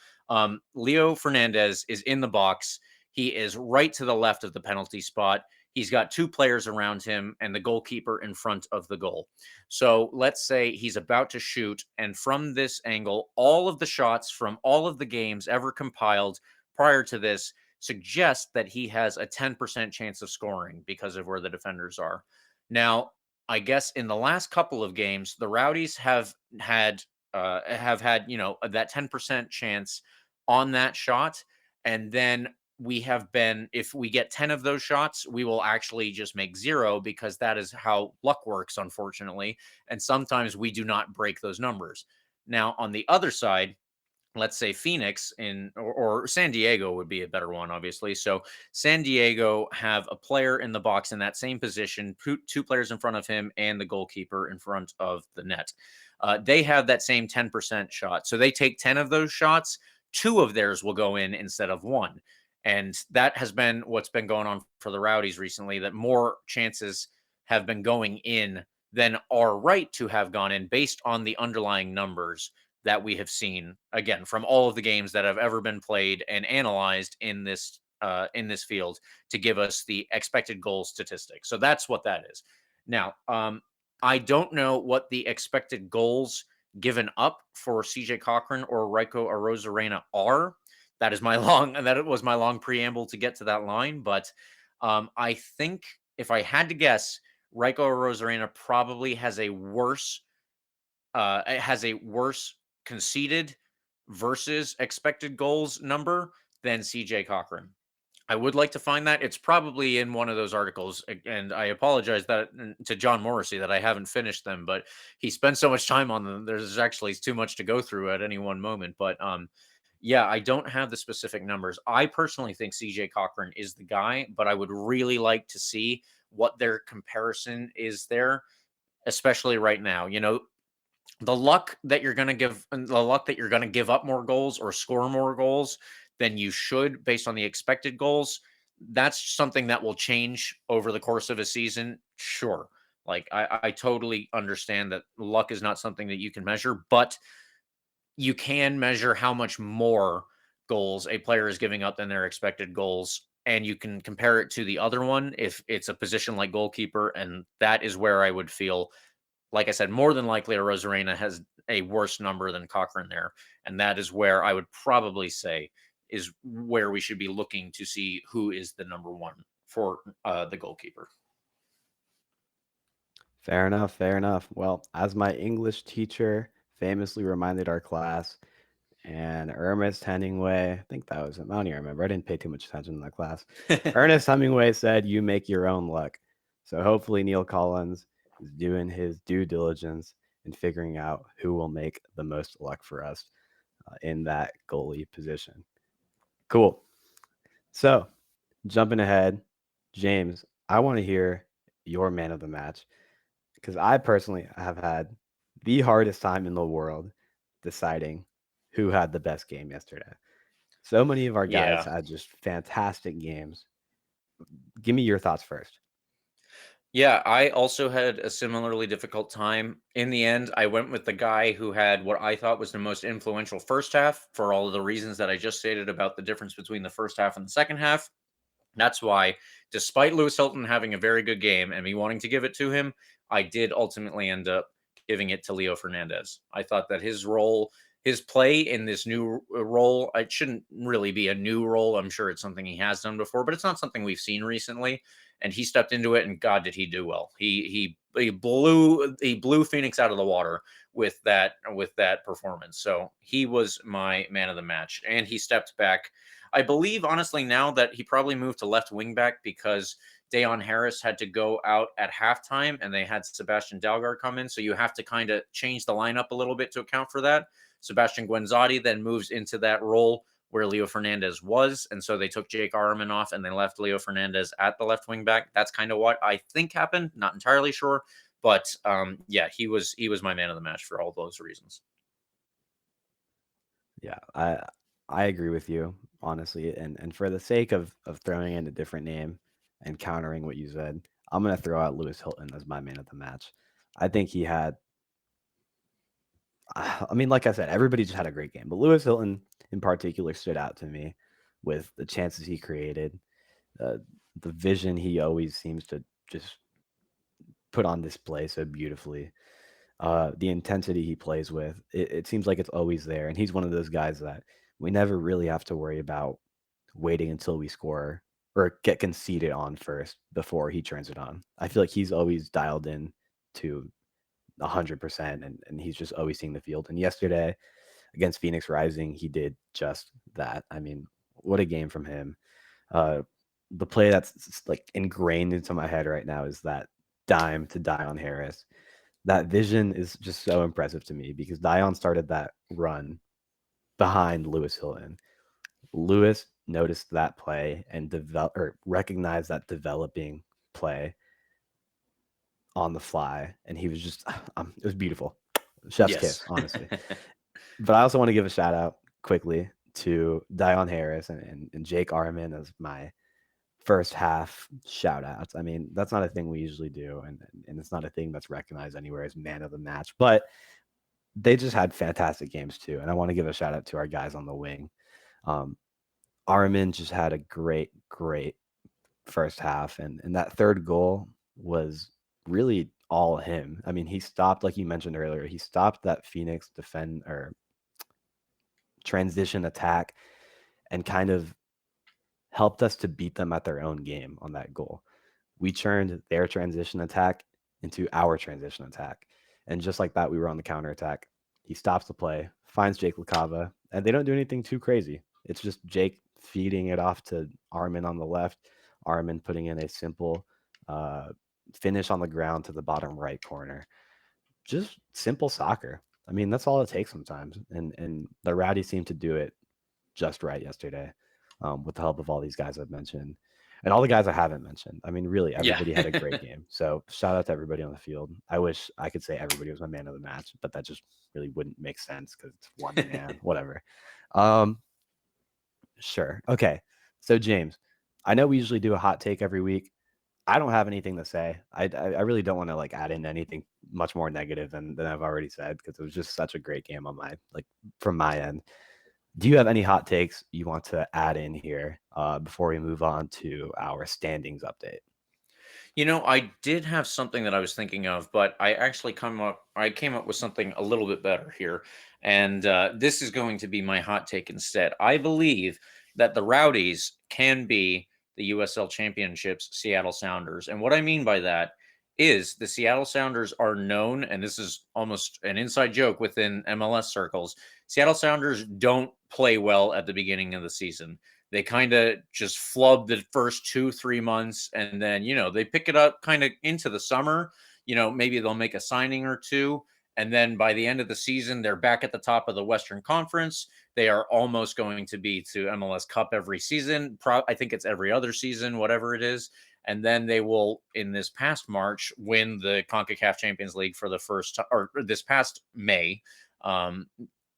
Leo Fernandes is in the box. He is right to the left of the penalty spot. he's got 2 players around him and the goalkeeper in front of the goal. So let's say he's about to shoot, and from this angle, all of the shots from all of the games ever compiled prior to this suggest that he has a 10% chance of scoring because of where the defenders are. Now, I guess in the last couple of games, the Rowdies have had that 10% chance on that shot, and then we have been, if we get 10 of those shots, we will actually just make 0 because that is how luck works, unfortunately. And sometimes we do not break those numbers. Now, on the other side, let's say Phoenix or San Diego would be a better one, obviously. So San Diego have a player in the box in that same position, 2 players in front of him, and the goalkeeper in front of the net. They have that same 10% shot. So they take 10 of those shots, 2 of theirs will go in instead of 1. And that has been what's been going on for the Rowdies recently, that more chances have been going in than are right to have gone in based on the underlying numbers that we have seen, again, from all of the games that have ever been played and analyzed in this field to give us the expected goal statistic. So that's what that is. Now, I don't know what the expected goals given up for CJ Cochran or Raiko Arozarena are. That was my long preamble to get to that line. But I think if I had to guess, Raiko Arozarena probably has a worse conceded versus expected goals number than CJ Cochran. I would like to find that. It's probably in one of those articles, and I apologize to John Morrissey that I haven't finished them, but he spent so much time on them. There's actually too much to go through at any one moment. But yeah, I don't have the specific numbers. I personally think CJ Cochran is the guy, but I would really like to see what their comparison is there, especially right now. The luck that you're going to give up more goals or score more goals than you should based on the expected goals, that's something that will change over the course of a season. Sure. Like I totally understand that luck is not something that you can measure, but you can measure how much more goals a player is giving up than their expected goals. And you can compare it to the other one if it's a position like goalkeeper. And that is where I would feel, like I said, more than likely Arozarena has a worse number than Cochran there. And that is where I would probably say is where we should be looking to see who is the number 1 for the goalkeeper. Fair enough. Fair enough. Well, as my English teacher famously reminded our class, and Ernest Hemingway, I think that was him. I don't even remember. I didn't pay too much attention in that class. Ernest Hemingway said, "You make your own luck." So hopefully Neil Collins is doing his due diligence in figuring out who will make the most luck for us in that goalie position. Cool. So jumping ahead, James, I want to hear your man of the match because I personally have had the hardest time in the world deciding who had the best game yesterday. So many of our guys had just fantastic games. Give me your thoughts first. Yeah, I also had a similarly difficult time. In the end, I went with the guy who had what I thought was the most influential first half for all of the reasons that I just stated about the difference between the first half and the second half. That's why, despite Lewis Hilton having a very good game and me wanting to give it to him, I did ultimately end up giving it to Leo Fernandes. I thought that his play in this new role, it shouldn't really be a new role. I'm sure it's something he has done before, but it's not something we've seen recently. And he stepped into it, and God, did he do well. He blew Phoenix out of the water with that performance. So he was my man of the match, and he stepped back. I believe, honestly, now that he probably moved to left wing back because Dayon Harris had to go out at halftime, and they had Sebastian Dalgard come in. So you have to kind of change the lineup a little bit to account for that. Sebastian Guenzati then moves into that role where Leo Fernandes was. And so they took Jake Arman off and they left Leo Fernandes at the left wing back. That's kind of what I think happened. Not entirely sure. But yeah, he was my man of the match for all those reasons. Yeah, I agree with you, honestly. And for the sake of throwing in a different name and countering what you said, I'm going to throw out Lewis Hilton as my man of the match. I think he had, I mean, like I said, everybody just had a great game. But Lewis Hilton in particular stood out to me with the chances he created, the vision he always seems to just put on display so beautifully. The intensity he plays with, it seems like it's always there. And he's one of those guys that we never really have to worry about waiting until we score or get conceded on first before he turns it on. I feel like he's always dialed in to 100%, and he's just always seeing the field. And yesterday against Phoenix Rising, he did just that. I mean, what a game from him. The play that's like ingrained into my head right now is that dime to Dion Harris. That vision is just so impressive to me because Dion started that run behind Lewis Hilton. Lewis noticed that play and recognized that developing play on the fly, and he was just it was beautiful. Chef's kiss, honestly. But I also want to give a shout out quickly to Dion Harris and Jake Arman as my first half shout outs. I mean, that's not a thing we usually do, and it's not a thing that's recognized anywhere as man of the match, but they just had fantastic games too. And I want to give a shout out to our guys on the wing. Arman just had a great first half, and that third goal was really all him. I mean, he stopped, like you mentioned earlier, he stopped that Phoenix defend or transition attack and kind of helped us to beat them at their own game on that goal. We turned their transition attack into our transition attack. And just like that, we were on the counter attack. He stops the play, finds Jake LaCava, and they don't do anything too crazy. It's just Jake feeding it off to Arman on the left, Arman putting in a simple finish on the ground to the bottom right corner. Just simple soccer. I mean, that's all it takes sometimes. And the Rowdies seemed to do it just right yesterday with the help of all these guys I've mentioned. And all the guys I haven't mentioned. I mean, really, everybody had a great game. So shout out to everybody on the field. I wish I could say everybody was my man of the match, but that just really wouldn't make sense because it's one man, whatever. Sure. Okay. So James, I know we usually do a hot take every week. I don't have anything to say. I really don't want to like add in anything much more negative than I've already said because it was just such a great game on from my end. Do you have any hot takes you want to add in here before we move on to our standings update? You know, I did have something that I was thinking of, but I actually came up with something a little bit better here, and this is going to be my hot take instead. I believe that the Rowdies can be the USL Championships Seattle Sounders, and what I mean by that is the Seattle Sounders are known, and this is almost an inside joke within MLS circles. Seattle Sounders don't play well at the beginning of the season. They kind of just flub the first 2-3 months, and then, they pick it up kind of into the summer. Maybe they'll make a signing or two. And then by the end of the season, they're back at the top of the Western Conference. They are almost going to be to MLS Cup every season. I think it's every other season, whatever it is. And then they will, in this past March, win the CONCACAF Champions League for the first time, or this past May,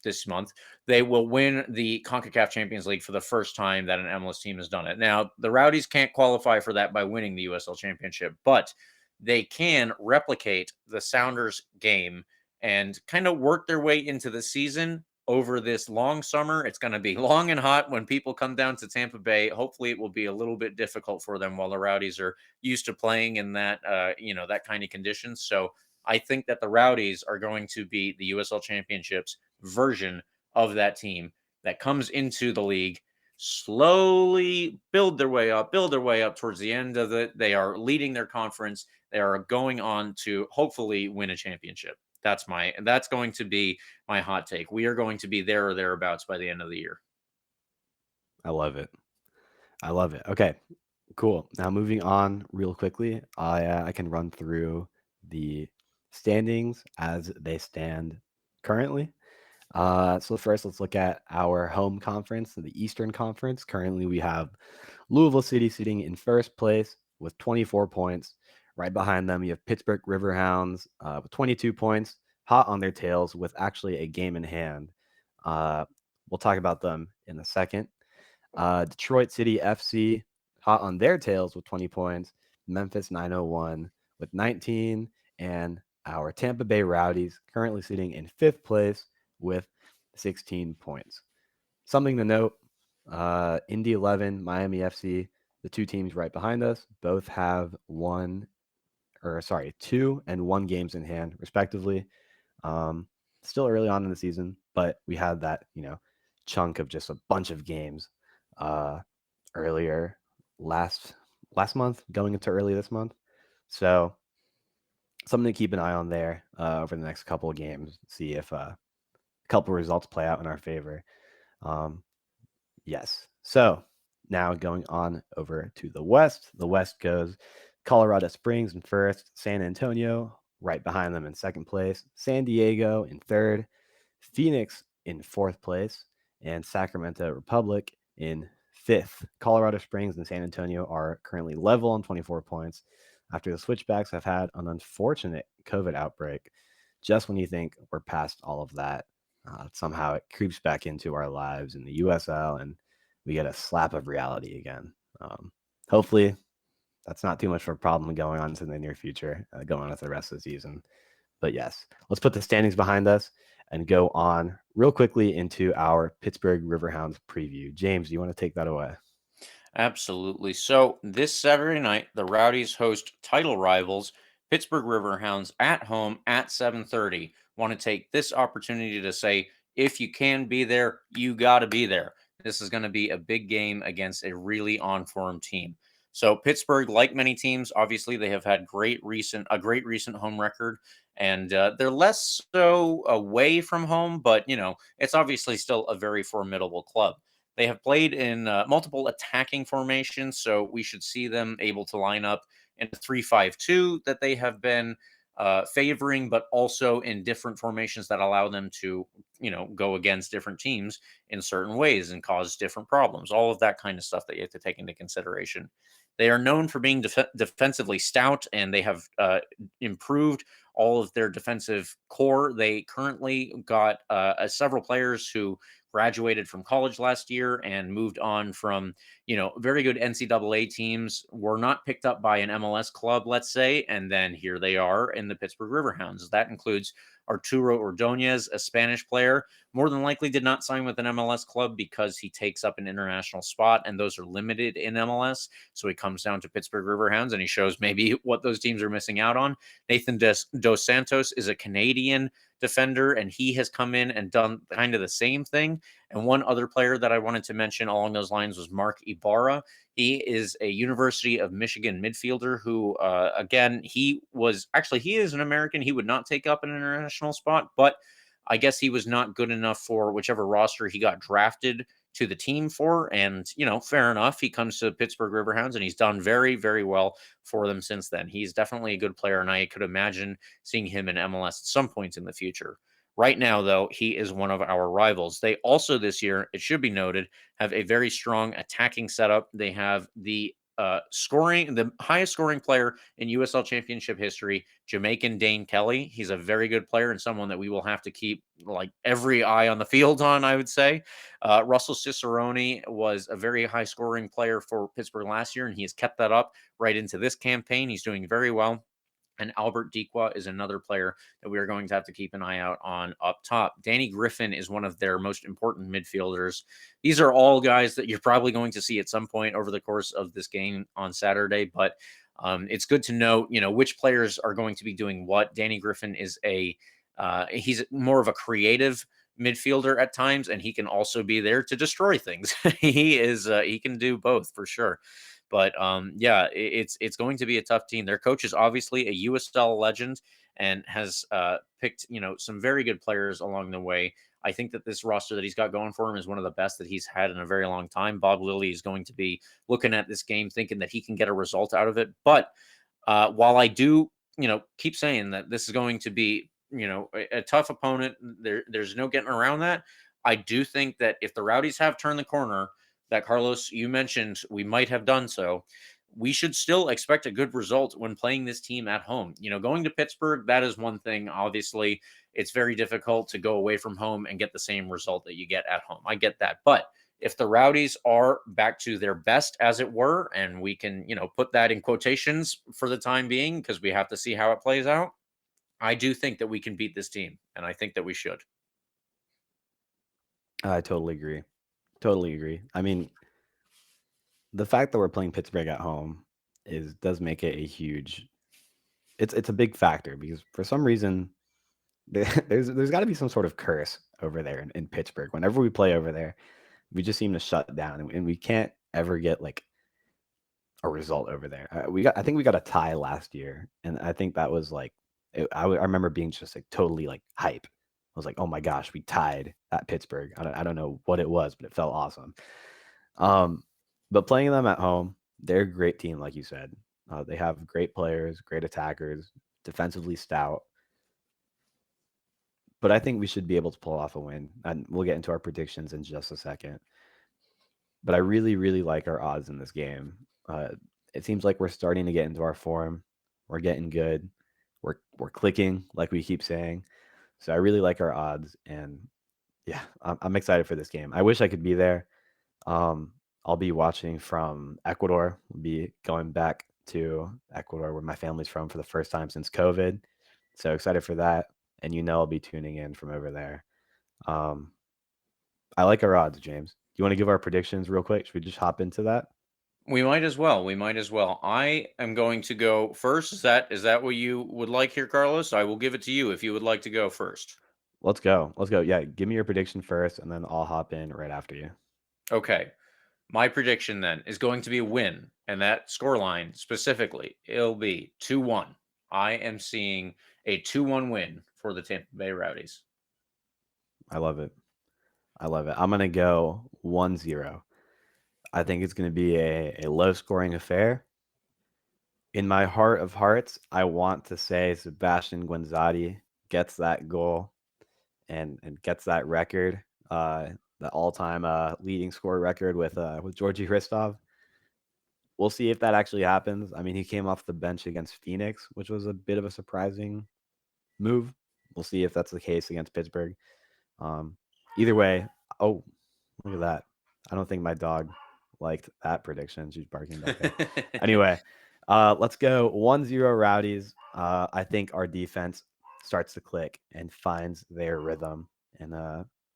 this month, they will win the CONCACAF Champions League for the first time that an MLS team has done it. Now, the Rowdies can't qualify for that by winning the USL Championship, but they can replicate the Sounders game and kind of work their way into the season over this long summer. It's going to be long and hot when people come down to Tampa Bay. Hopefully it will be a little bit difficult for them while the Rowdies are used to playing in that, that kind of conditions. So I think that the Rowdies are going to be the USL Championships version of that team that comes into the league, slowly build their way up towards the end of it. They are leading their conference. They are going on to hopefully win a championship. That's going to be my hot take. We are going to be there or thereabouts by the end of the year. I love it. Okay, cool. Now moving on real quickly, I can run through the standings as they stand currently. So first, let's look at our home conference, the Eastern Conference. Currently, we have Louisville City sitting in first place with 24 points. Right behind them, you have Pittsburgh River Hounds with 22 points, hot on their tails with actually a game in hand. We'll talk about them in a second. Detroit City FC, hot on their tails with 20 points. Memphis 901 with 19. And our Tampa Bay Rowdies currently sitting in fifth place with 16 points. Something to note, Indy 11, Miami FC, The two teams right behind us both have 2 and 1 games in hand, respectively. Still early on in the season, but we had that, chunk of just a bunch of games earlier last month, going into early this month. So something to keep an eye on there over the next couple of games. See if a couple results play out in our favor. Yes. So now going on over to the West. The West goes Colorado Springs in first, San Antonio right behind them in second place, San Diego in third, Phoenix in fourth place, and Sacramento Republic in fifth. Colorado Springs and San Antonio are currently level on 24 points after the Switchbacks have had an unfortunate COVID outbreak. Just when you think we're past all of that, somehow it creeps back into our lives in the USL and we get a slap of reality again. Hopefully, that's not too much of a problem going on in the near future, going on with the rest of the season. But yes, let's put the standings behind us and go on real quickly into our Pittsburgh Riverhounds preview. James, do you want to take that away? Absolutely. So this Saturday night, the Rowdies host title rivals Pittsburgh Riverhounds at home at 7:30. Want to take this opportunity to say, if you can be there, you got to be there. This is going to be a big game against a really on-form team. So Pittsburgh, like many teams, obviously they have had a great recent home record, and they're less so away from home, but it's obviously still a very formidable club. They have played in multiple attacking formations, so we should see them able to line up in a 3-5-2 that they have been favoring, but also in different formations that allow them to, go against different teams in certain ways and cause different problems. All of that kind of stuff that you have to take into consideration. They are known for being defensively stout, and they have improved all of their defensive core. They currently got several players who graduated from college last year and moved on from, very good NCAA teams, were not picked up by an MLS club, let's say, and then here they are in the Pittsburgh Riverhounds. That includes Arturo Ordonez, a Spanish player, more than likely did not sign with an MLS club because he takes up an international spot, and those are limited in MLS. So he comes down to Pittsburgh Riverhounds and he shows maybe what those teams are missing out on. Nathan Dos Santos is a Canadian defender, and he has come in and done kind of the same thing. And one other player that I wanted to mention along those lines was Mark Ibarra. He is a University of Michigan midfielder who, again, he is an American. He would not take up an international spot, but I guess he was not good enough for whichever roster he got drafted to the team for. And, fair enough. He comes to the Pittsburgh Riverhounds and he's done very, very well for them since then. He's definitely a good player, and I could imagine seeing him in MLS at some point in the future. Right now, though, he is one of our rivals. They also this year, it should be noted, have a very strong attacking setup. They have the highest scoring player in USL Championship history, Jamaican Dane Kelly. He's a very good player and someone that we will have to keep like every eye on the field on, I would say. Russell Cicerone was a very high scoring player for Pittsburgh last year, and he has kept that up right into this campaign. He's doing very well. And Albert Dequa is another player that we are going to have to keep an eye out on up top. Danny Griffin is one of their most important midfielders. These are all guys that you're probably going to see at some point over the course of this game on Saturday, but it's good to know, which players are going to be doing what. Danny Griffin is he's more of a creative midfielder at times, and he can also be there to destroy things. He can do both for sure. But yeah, it's going to be a tough team. Their coach is obviously a USL legend and has picked some very good players along the way. I think that this roster that he's got going for him is one of the best that he's had in a very long time. Bob Lilly is going to be looking at this game thinking that he can get a result out of it. But while I do keep saying that this is going to be a tough opponent, there's no getting around that. I do think that if the Rowdies have turned the corner, that Carlos, you mentioned we might have done so, we should still expect a good result when playing this team at home. Going to Pittsburgh, that is one thing. Obviously, it's very difficult to go away from home and get the same result that you get at home. I get that. But if the Rowdies are back to their best, as it were, and we can, put that in quotations for the time being, because we have to see how it plays out, I do think that we can beat this team, and I think that we should. I totally agree. Totally agree. I mean, the fact that we're playing Pittsburgh at home does make it a huge. It's a big factor because for some reason there's got to be some sort of curse over there in Pittsburgh. Whenever we play over there, we just seem to shut down, and we can't ever get like a result over there. I think we got a tie last year, and I think that was like I remember being just like totally like hype. I was like, oh my gosh, we tied at Pittsburgh. I don't know what it was, but it felt awesome. But playing them at home, they're a great team, like you said. They have great players, great attackers, defensively stout. But I think we should be able to pull off a win, and we'll get into our predictions in just a second. But I really, really like our odds in this game. It seems like we're starting to get into our form. We're getting good. We're clicking, like we keep saying. So I really like our odds, and yeah, I'm excited for this game. I wish I could be there. I'll be watching from Ecuador. We'll be going back to Ecuador, where my family's from, for the first time since COVID. So excited for that. And I'll be tuning in from over there. I like our odds, James. Do you want to give our predictions real quick? Should we just hop into that? We might as well. We might as well. I am going to go first. Is that what you would like here, Carlos? I will give it to you if you would like to go first. Let's go. Let's go. Yeah, give me your prediction first, and then I'll hop in right after you. Okay. My prediction then is going to be a win, and that scoreline specifically, it'll be 2-1. I am seeing a 2-1 win for the Tampa Bay Rowdies. I love it. I love it. I'm going to go 1-0. I think it's going to be a low-scoring affair. In my heart of hearts, I want to say Sebastian Guenzati gets that goal and gets that record, the all-time leading scorer record with Georgi Hristov. We'll see if that actually happens. I mean, he came off the bench against Phoenix, which was a bit of a surprising move. We'll see if that's the case against Pittsburgh. Either way, oh, look at that. I don't think my dog liked that prediction. She's barking back there. Anyway, let's go 1-0 Rowdies. I think our defense starts to click and finds their rhythm. And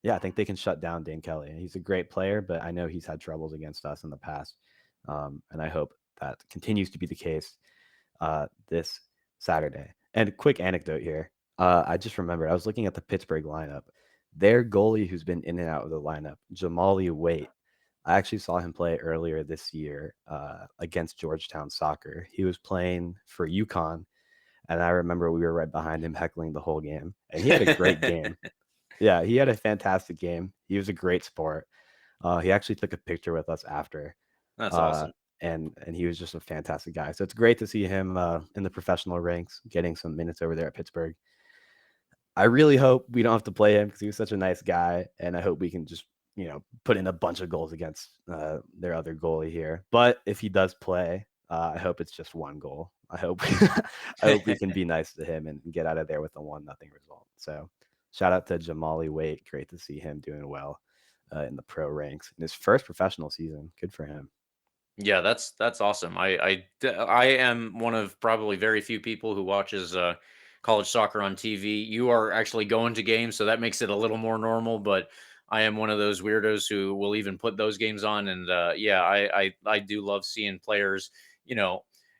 yeah, I think they can shut down Dane Kelly. He's a great player, but I know he's had troubles against us in the past. And I hope that continues to be the case this Saturday. And quick anecdote here. I just remembered, I was looking at the Pittsburgh lineup. Their goalie who's been in and out of the lineup, Jamali Waite. I actually saw him play earlier this year against Georgetown Soccer. He was playing for UConn, and I remember we were right behind him heckling the whole game. And he had a great game. Yeah, he had a fantastic game. He was a great sport. He actually took a picture with us after. That's awesome. And he was just a fantastic guy. So it's great to see him in the professional ranks, getting some minutes over there at Pittsburgh. I really hope we don't have to play him because he was such a nice guy, and I hope we can just put in a bunch of goals against their other goalie here. But if he does play, I hope it's just one goal. I hope we can be nice to him and get out of there with a 1-0 result. So shout out to Jamali Waite. Great to see him doing well in the pro ranks in his first professional season. Good for him. Yeah, that's awesome. I am one of probably very few people who watches college soccer on TV. You are actually going to games, so that makes it a little more normal. But I am one of those weirdos who will even put those games on. And yeah, I do love seeing players.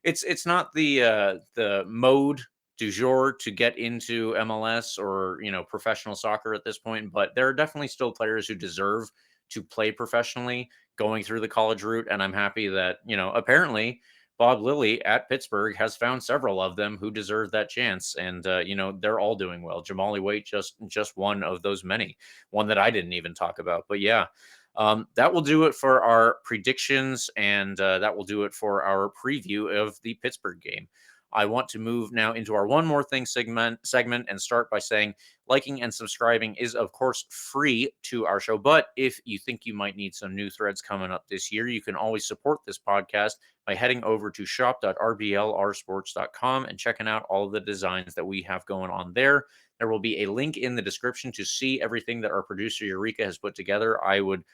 It's not the mode du jour to get into MLS or professional soccer at this point, but there are definitely still players who deserve to play professionally going through the college route. And I'm happy that, apparently Bob Lilly at Pittsburgh has found several of them who deserve that chance. And, they're all doing well. Jamali Waite, just one of those many, one that I didn't even talk about. But yeah, that will do it for our predictions. And that will do it for our preview of the Pittsburgh game. I want to move now into our One More Thing segment and start by saying liking and subscribing is, of course, free to our show. But if you think you might need some new threads coming up this year, you can always support this podcast by heading over to shop.rblrsports.com and checking out all of the designs that we have going on there. There will be a link in the description to see everything that our producer Eureka has put together. I would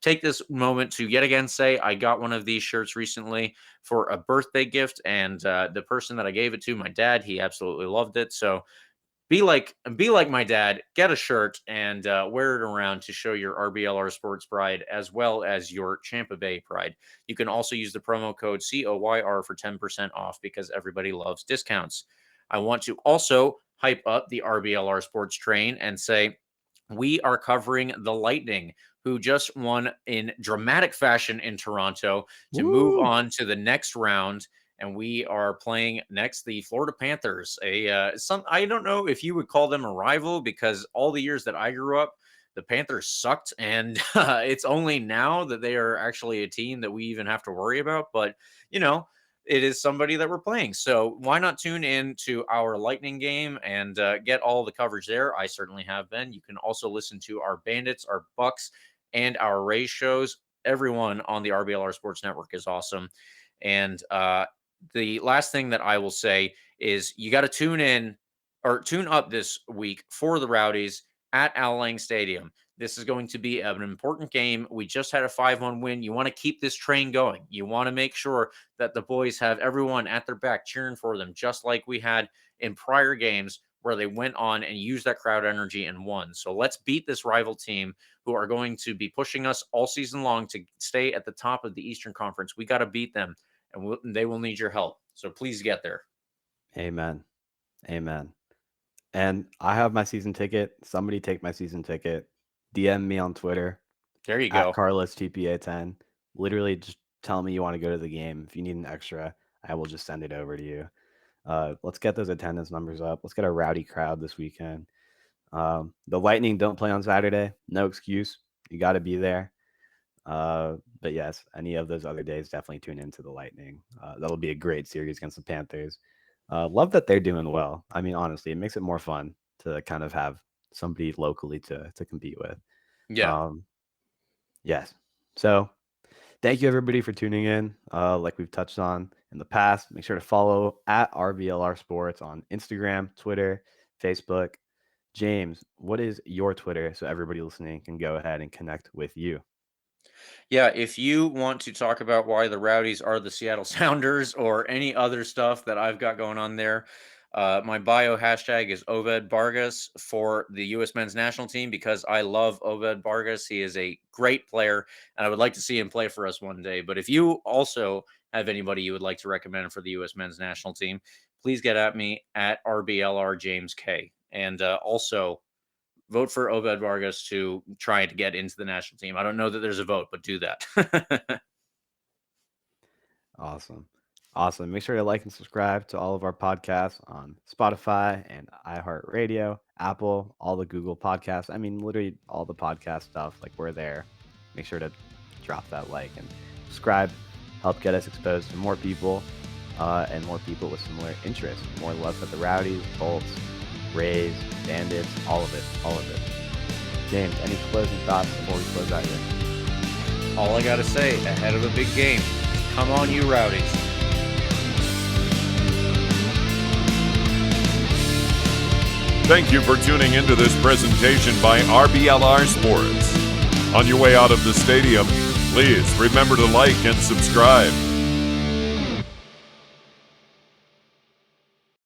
take this moment to yet again say I got one of these shirts recently for a birthday gift, and the person that I gave it to, my dad, he absolutely loved it. So be like my dad, get a shirt and wear it around to show your RBLR sports pride as well as your Tampa Bay pride. You can also use the promo code COYR for 10% off because everybody loves discounts. I want to also hype up the RBLR sports train and say we are covering the Lightning, who just won in dramatic fashion in Toronto to move on to the next round. And we are playing next the Florida Panthers. I don't know if you would call them a rival, because all the years that I grew up, the Panthers sucked, and it's only now that they are actually a team that we even have to worry about. But it is somebody that we're playing, so why not tune in to our Lightning game and get all the coverage there? I certainly have been. You can also listen to our Bandits, our Bucks, and our Rays shows. Everyone on the RBLR Sports Network is awesome. And the last thing that I will say is you got to tune up this week for the Rowdies at Al Lang Stadium. This is going to be an important game. We just had a 5-1 win. You want to keep this train going. You want to make sure that the boys have everyone at their back cheering for them, just like we had in prior games where they went on and used that crowd energy and won. So let's beat this rival team who are going to be pushing us all season long to stay at the top of the Eastern Conference. We got to beat them, and they will need your help. So please get there. Amen. And I have my season ticket. Somebody take my season ticket. DM me on Twitter. There you go. At Carlos TPA10. Literally just tell me you want to go to the game. If you need an extra, I will just send it over to you. Let's get those attendance numbers up. Let's get a rowdy crowd this weekend. The Lightning don't play on Saturday. No excuse. You got to be there. But yes, any of those other days, definitely tune into the Lightning. That'll be a great series against the Panthers. Love that they're doing well. I mean, honestly, it makes it more fun to kind of have somebody locally to compete with. Yeah. Yes. So thank you everybody for tuning in. Like we've touched on in the past, make sure to follow at RBLR Sports on Instagram, Twitter, Facebook. James, what is your Twitter so everybody listening can go ahead and connect with you? Yeah, if you want to talk about why the Rowdies are the Seattle Sounders or any other stuff that I've got going on there, my bio hashtag is Oved Vargas for the U.S. men's national team, because I love Oved Vargas. He is a great player, and I would like to see him play for us one day. But if you also have anybody you would like to recommend for the U.S. men's national team, please get at me at RBLR James K. And also vote for Oved Vargas to try to get into the national team. I don't know that there's a vote, but do that. Awesome. Make sure to like and subscribe to all of our podcasts on Spotify and iHeartRadio, Apple, all the Google podcasts. I mean, literally all the podcast stuff. Like, we're there. Make sure to drop that like and subscribe. Help get us exposed to more people and more people with similar interests. More love for the Rowdies, Bolts, Rays, Bandits, all of it. James, any closing thoughts before we close out here? All I got to say, ahead of a big game, come on, you Rowdies. Thank you for tuning into this presentation by RBLR Sports. On your way out of the stadium, please remember to like and subscribe.